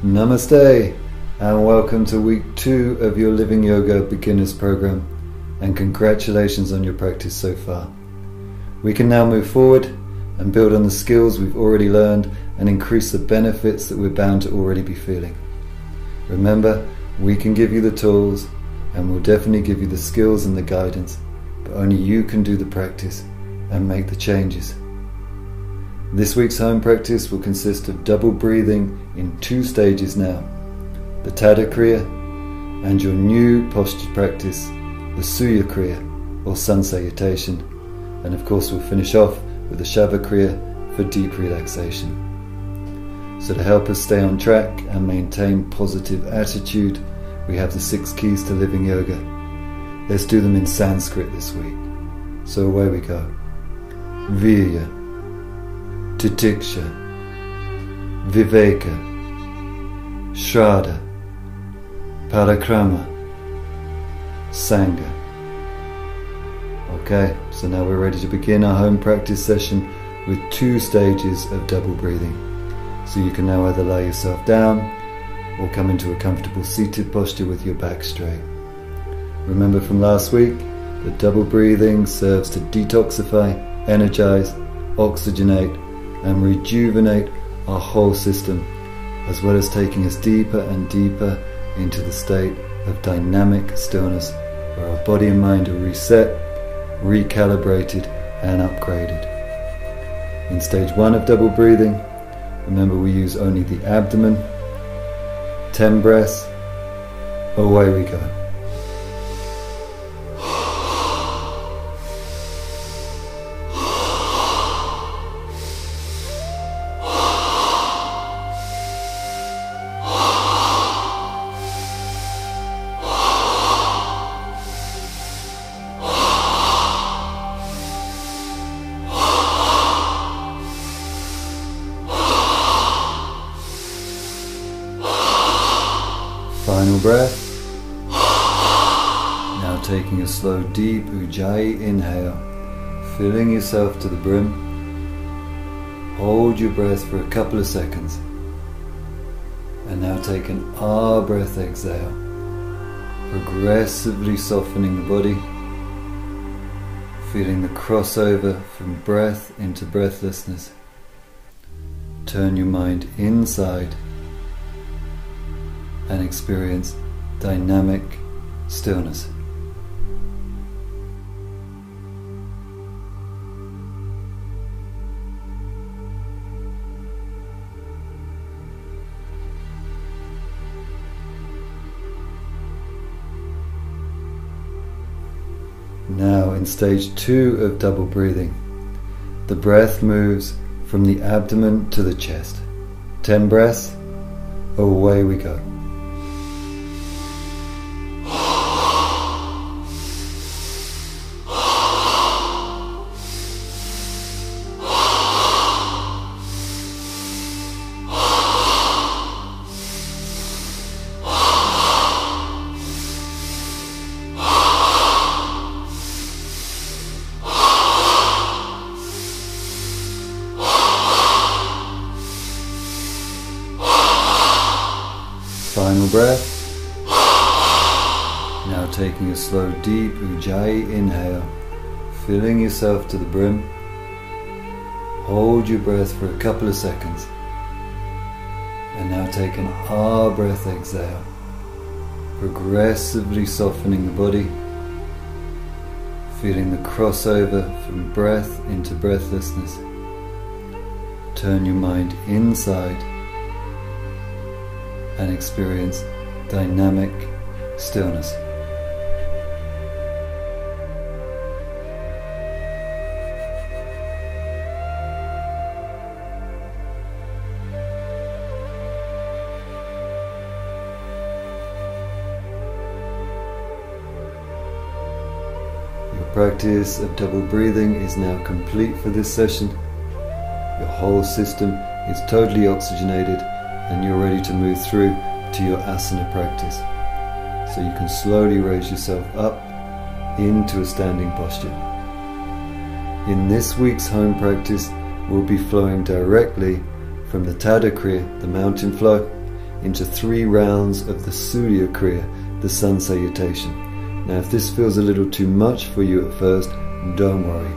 Namaste and welcome to week 2 of your Living Yoga Beginners program, and congratulations on your practice so far. We can now move forward and build on the skills we've already learned and increase the benefits that we're bound to already be feeling. Remember, we can give you the tools and we'll definitely give you the skills and the guidance, but only you can do the practice and make the changes. This week's home practice will consist of double breathing in 2 stages now, the Tada Kriya and your new posture practice, the Surya Kriya or sun salutation, and of course we'll finish off with the Shava Kriya for deep relaxation. So to help us stay on track and maintain positive attitude, we have the 6 keys to living yoga. Let's do them in Sanskrit this week. So away we go. Virya, Titiksha, Viveka, Shraddha, Parikrama, Sangha. Okay, so now we're ready to begin our home practice session with 2 stages of double breathing. So you can now either lie yourself down or come into a comfortable seated posture with your back straight. Remember from last week that double breathing serves to detoxify, energize, oxygenate and rejuvenate our whole system, as well as taking us deeper and deeper into the state of dynamic stillness, where our body and mind are reset, recalibrated and upgraded. In stage 1 of double breathing, remember we use only the abdomen, 10 breaths, away we go. Final breath. Now taking a slow deep Ujjayi inhale, filling yourself to the brim. Hold your breath for a couple of seconds. And now take an Ah breath exhale, progressively softening the body, feeling the crossover from breath into breathlessness. Turn your mind inside and experience dynamic stillness. Now in stage 2 of double breathing, the breath moves from the abdomen to the chest. 10 breaths, away we go. Final breath. Now taking a slow deep Ujjayi inhale, filling yourself to the brim. Hold your breath for a couple of seconds. And now take an Ah breath exhale, progressively softening the body, feeling the crossover from breath into breathlessness. Turn your mind inside and experience dynamic stillness. Your practice of double breathing is now complete for this session. Your whole system is totally oxygenated and you're ready to move through to your asana practice. So you can slowly raise yourself up into a standing posture. In this week's home practice, we'll be flowing directly from the Tada Kriya, the mountain flow, into 3 rounds of the Surya Kriya, the sun salutation. Now if this feels a little too much for you at first, don't worry.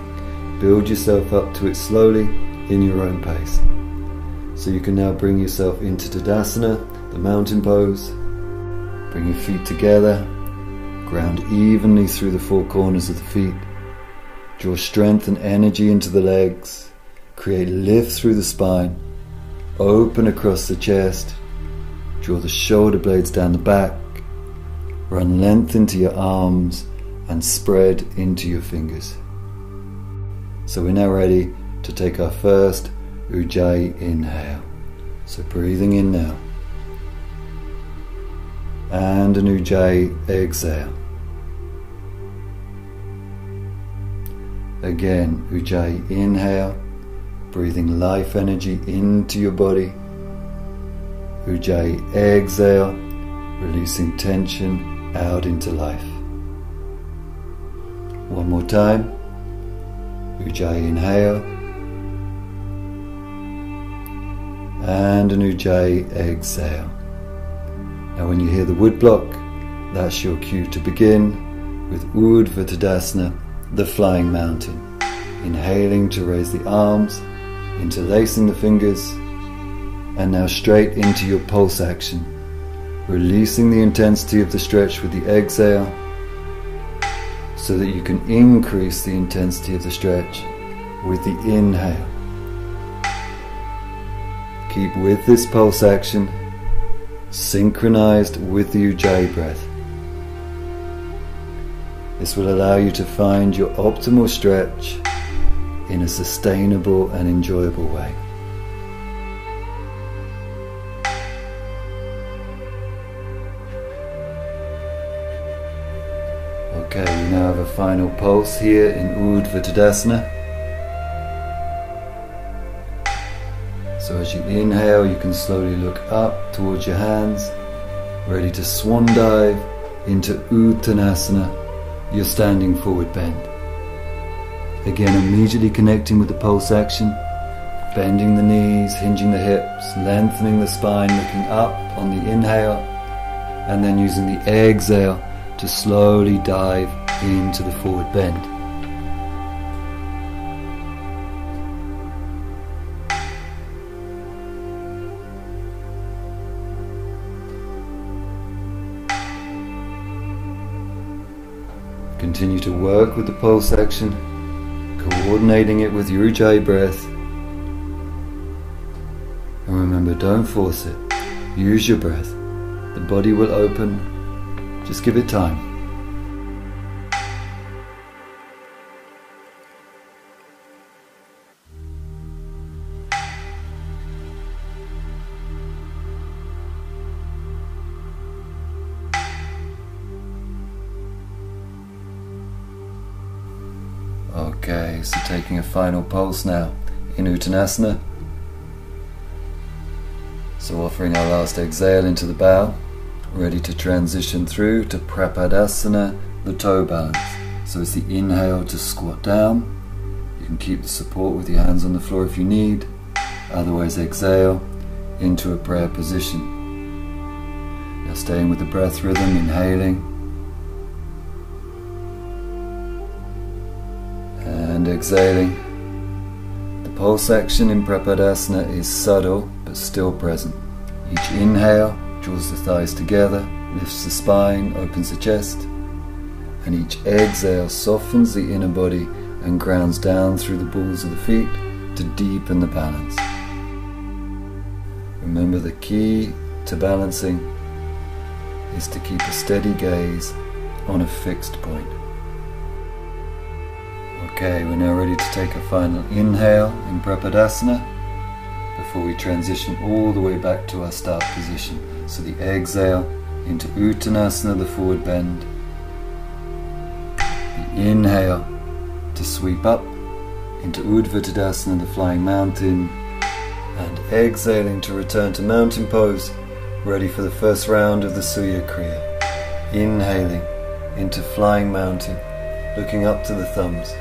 Build yourself up to it slowly in your own pace. So you can now bring yourself into Tadasana, the mountain pose. Bring your feet together, ground evenly through the 4 corners of the feet. Draw strength and energy into the legs. Create lift through the spine. Open across the chest. Draw the shoulder blades down the back. Run length into your arms and spread into your fingers. So we're now ready to take our first Ujjayi inhale. So breathing in now. And an Ujjayi exhale. Again, Ujjayi inhale, breathing life energy into your body. Ujjayi exhale, releasing tension out into life. One more time. Ujjayi inhale. And an Ujjayi exhale. Now when you hear the wood block, that's your cue to begin with Urdhva Tadasana, the flying mountain. Inhaling to raise the arms, interlacing the fingers, and now straight into your pulse action. Releasing the intensity of the stretch with the exhale so that you can increase the intensity of the stretch with the inhale. Keep with this pulse action, synchronized with the Ujjayi breath. This will allow you to find your optimal stretch in a sustainable and enjoyable way. Okay, we now have a final pulse here in Urdhva Tadasana. So as you inhale, you can slowly look up towards your hands, ready to swan dive into Uttanasana, your standing forward bend. Again, immediately connecting with the pulse action, bending the knees, hinging the hips, lengthening the spine, looking up on the inhale, and then using the exhale to slowly dive into the forward bend. Continue to work with the pulse action, coordinating it with your Ujjayi breath. And remember, don't force it. Use your breath. The body will open. Just give it time. Okay, so taking a final pulse now in Uttanasana. So offering our last exhale into the bow, ready to transition through to Prapadasana, the toe balance. So it's the inhale to squat down. You can keep the support with your hands on the floor if you need. Otherwise exhale into a prayer position. Now staying with the breath rhythm, inhaling and exhaling. The pulse action in Prapadasana is subtle but still present. Each inhale draws the thighs together, lifts the spine, opens the chest, and each exhale softens the inner body and grounds down through the balls of the feet to deepen the balance. Remember, the key to balancing is to keep a steady gaze on a fixed point. Okay, we're now ready to take a final inhale in Prapadasana before we transition all the way back to our start position. So the exhale into Uttanasana, the forward bend. The inhale to sweep up into Urdhva Tadasana, the flying mountain. And exhaling to return to mountain pose, ready for the first round of the Surya Kriya. Inhaling into flying mountain, looking up to the thumbs.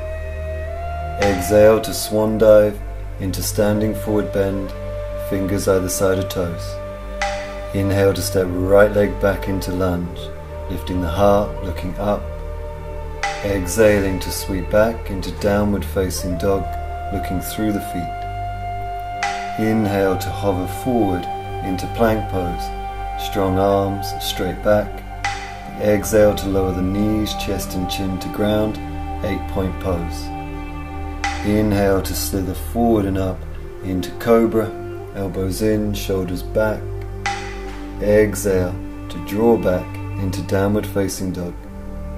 Exhale to swan dive into standing forward bend, fingers either side of toes. Inhale to step right leg back into lunge, lifting the heart, looking up. Exhaling to sweep back into downward facing dog, looking through the feet. Inhale to hover forward into plank pose, strong arms, straight back. Exhale to lower the knees, chest and chin to ground, 8-point pose. Inhale to slither forward and up into cobra, elbows in, shoulders back. Exhale to draw back into downward facing dog,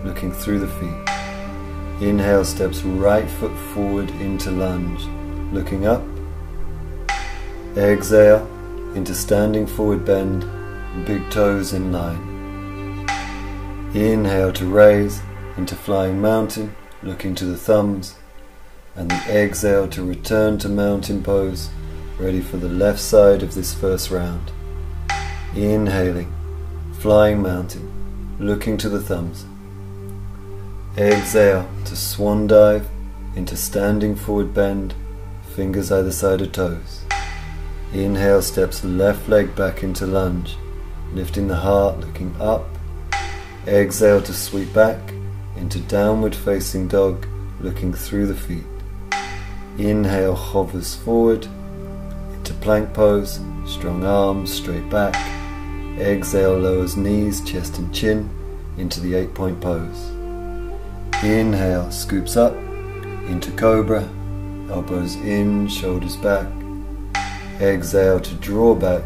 looking through the feet. Inhale steps right foot forward into lunge, looking up. Exhale into standing forward bend, big toes in line. Inhale to raise into flying mountain, looking to the thumbs. And the exhale to return to mountain pose, ready for the left side of this first round. Inhaling, flying mountain, looking to the thumbs. Exhale to swan dive into standing forward bend, fingers either side of toes. Inhale steps left leg back into lunge, lifting the heart, looking up. Exhale to sweep back into downward facing dog, looking through the feet. Inhale hovers forward into plank pose, strong arms, straight back. Exhale lowers knees, chest and chin into the 8-point pose. Inhale scoops up into cobra, elbows in, shoulders back. Exhale to draw back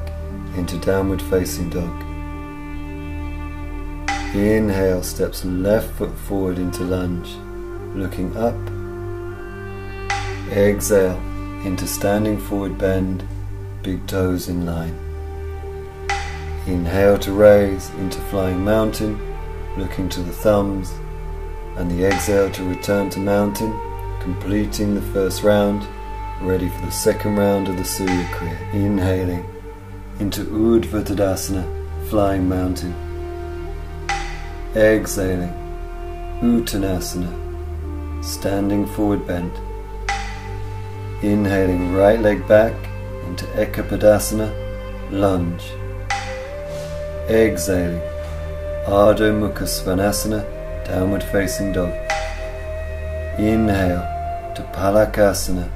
into downward facing dog. Inhale steps left foot forward into lunge, looking up. Exhale into standing forward bend, big toes in line. Inhale to raise into flying mountain, looking to the thumbs. And the exhale to return to mountain, completing the first round, ready for the second round of the Surya Kriya. Inhaling into Urdhva Tadasana, flying mountain. Exhaling, Uttanasana, standing forward bend. Inhaling right leg back into Ekapadasana, lunge. Exhaling, Ardha Mukha Svanasana, downward facing dog. Inhale to Palakasana,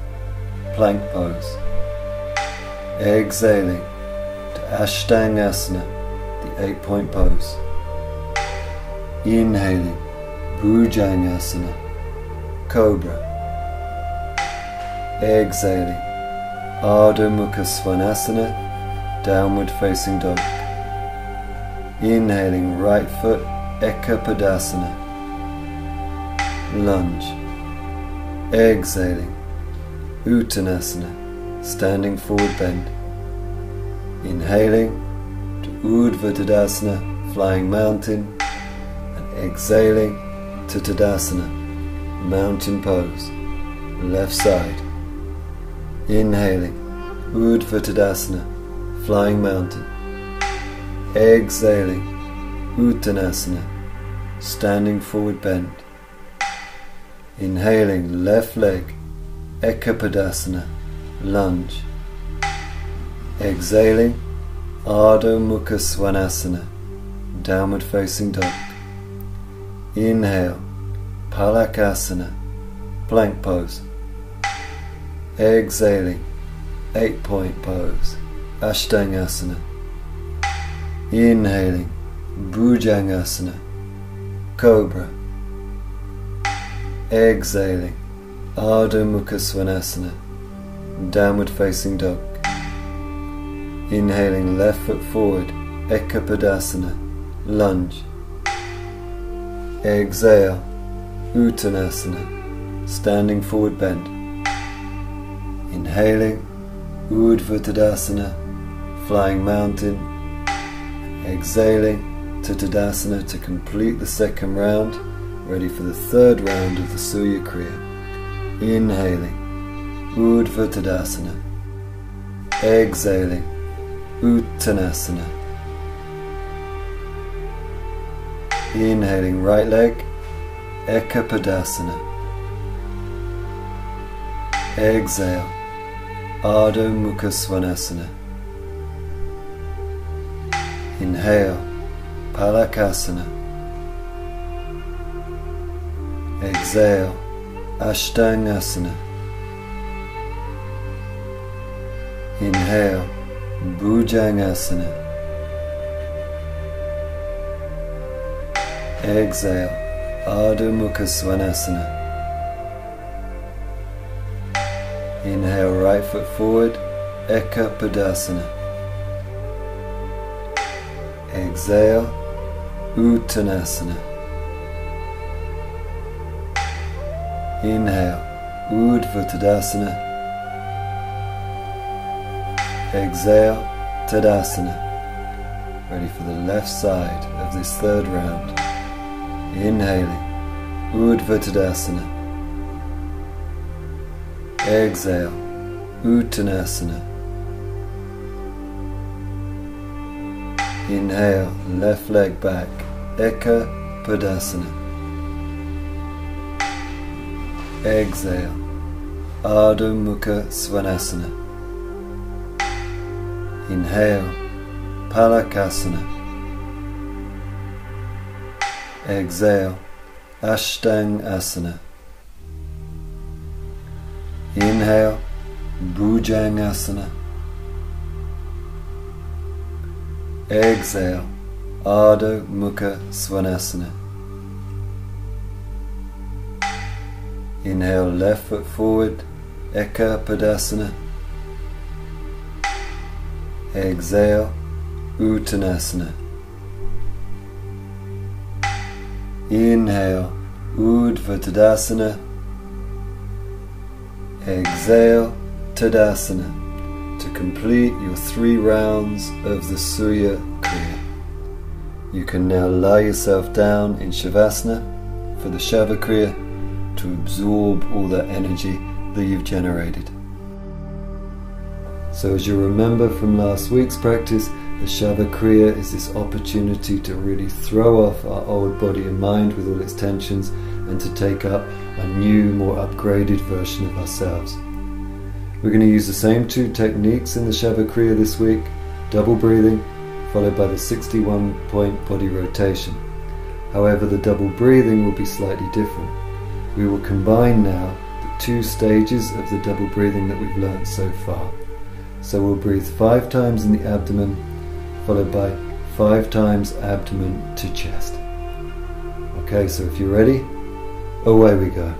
plank pose. Exhaling to Ashtangasana, the 8-point pose. Inhaling Bhujangasana, cobra. Exhaling Ardha Mukha Svanasana, downward facing dog. Inhaling right foot Ekapadasana, lunge. Exhaling Uttanasana, standing forward bend. Inhaling to Urdhva Tadasana, flying mountain. And exhaling to Tadasana, mountain pose, left side. Inhaling Urdhva Tadasana, flying mountain. Exhaling Uttanasana, standing forward bend. Inhaling left leg Ekapadasana, lunge. Exhaling Ardha Mukha Svanasana, downward facing dog. Inhale Palakasana, plank pose. Exhaling 8-point pose, Ashtangasana. Inhaling Bhujangasana, cobra. Exhaling Ardha Mukha Svanasana, downward facing dog. Inhaling left foot forward, Ekapadasana, lunge. Exhale Uttanasana, standing forward bend. Inhaling Urdhva Tadasana, flying mountain. Exhaling to Tadasana to complete the second round, ready for the third round of the Surya Kriya. Inhaling Urdhva Tadasana. Exhaling Uttanasana. Inhaling right leg Ekapadasana. Exhale Ardha Mukha Svanasana. Inhale, Palakasana. Exhale, Ashtangasana. Inhale, Bhujangasana. Exhale, Ardha Mukha Svanasana. Inhale, right foot forward, Eka Padasana. Exhale, Uttanasana. Inhale, Urdhva Tadasana. Exhale, Tadasana. Ready for the left side of this third round. Inhaling, Urdhva Tadasana. Exhale, Uttanasana. Inhale, left leg back, Eka Padasana. Exhale, Ardha Mukha Svanasana. Inhale, Palakasana. Exhale, Ashtangasana. Inhale, Bhujangasana. Exhale, Ardha Mukha Svanasana. Inhale, left foot forward, Eka Padasana. Exhale, Uttanasana. Inhale, Urdhva Tadasana. Exhale, Tadasana, to complete your 3 rounds of the Surya Kriya. You can now lie yourself down in Shavasana for the Shava Kriya to absorb all that energy that you've generated. So as you remember from last week's practice, the Shava Kriya is this opportunity to really throw off our old body and mind with all its tensions and to take up a new, more upgraded version of ourselves. We're going to use the same 2 techniques in the Shava Kriya this week, double breathing followed by the 61-point body rotation. However, the double breathing will be slightly different. We will combine now the 2 stages of the double breathing that we've learned so far. So we'll breathe 5 times in the abdomen, followed by 5 times abdomen to chest. Okay, so if you're ready, away we go.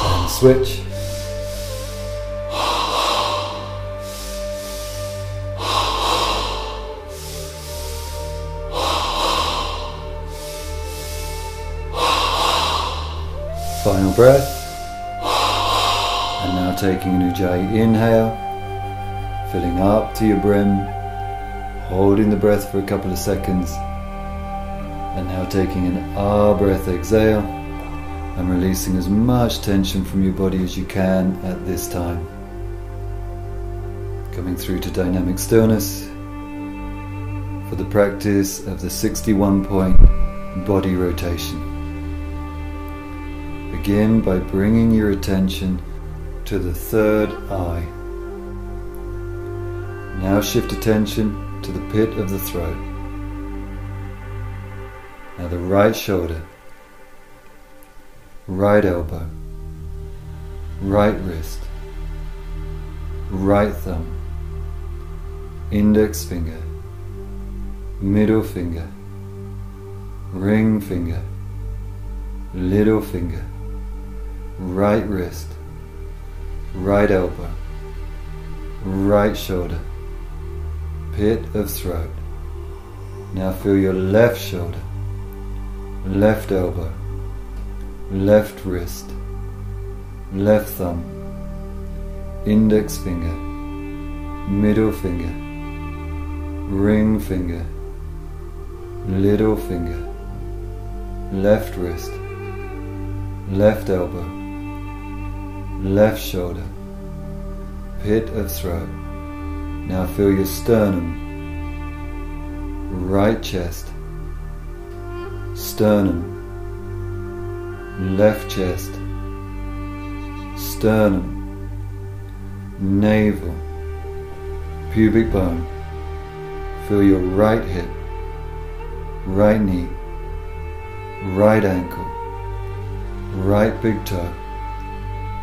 And switch. Final breath, and now taking an Ujjayi inhale, filling up to your brim, holding the breath for a couple of seconds, and now taking an Ah breath exhale, and releasing as much tension from your body as you can at this time. Coming through to dynamic stillness for the practice of the 61-point body rotation. Begin by bringing your attention to the third eye. Now shift attention to the pit of the throat. Now the right shoulder, right elbow, right wrist, right thumb, index finger, middle finger, ring finger, little finger, right wrist, right elbow, right shoulder, pit of throat. Now feel your left shoulder, left elbow, left wrist, left thumb, index finger, middle finger, ring finger, little finger, left wrist, left elbow, left shoulder, pit of throat. Now feel your sternum, right chest, sternum, left chest, sternum, navel, pubic bone. Feel your right hip, right knee, right ankle, right big toe,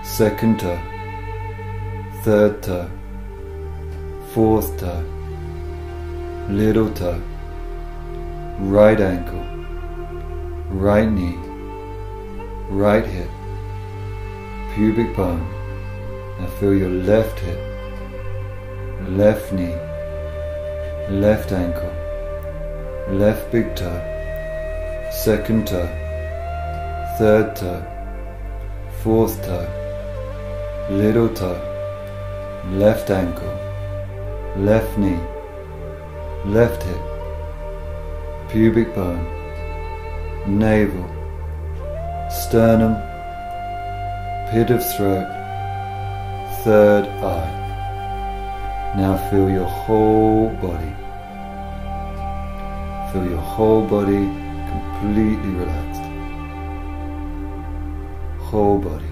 second toe, third toe, fourth toe, little toe, right ankle, right knee, right hip, pubic bone. Now feel your left hip, left knee, left ankle, left big toe, second toe, third toe, fourth toe, little toe, left ankle, left knee, left hip, pubic bone, navel, sternum, pit of throat, third eye. Now feel your whole body. Feel your whole body completely relaxed. Whole body.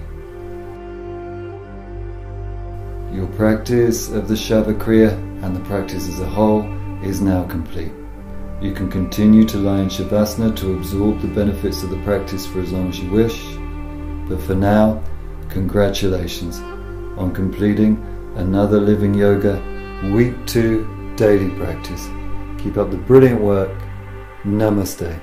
Your practice of the Shava Kriya and the practice as a whole is now complete. You can continue to lie in Shavasana to absorb the benefits of the practice for as long as you wish. But for now, congratulations on completing another Living Yoga Week 2 daily practice. Keep up the brilliant work. Namaste.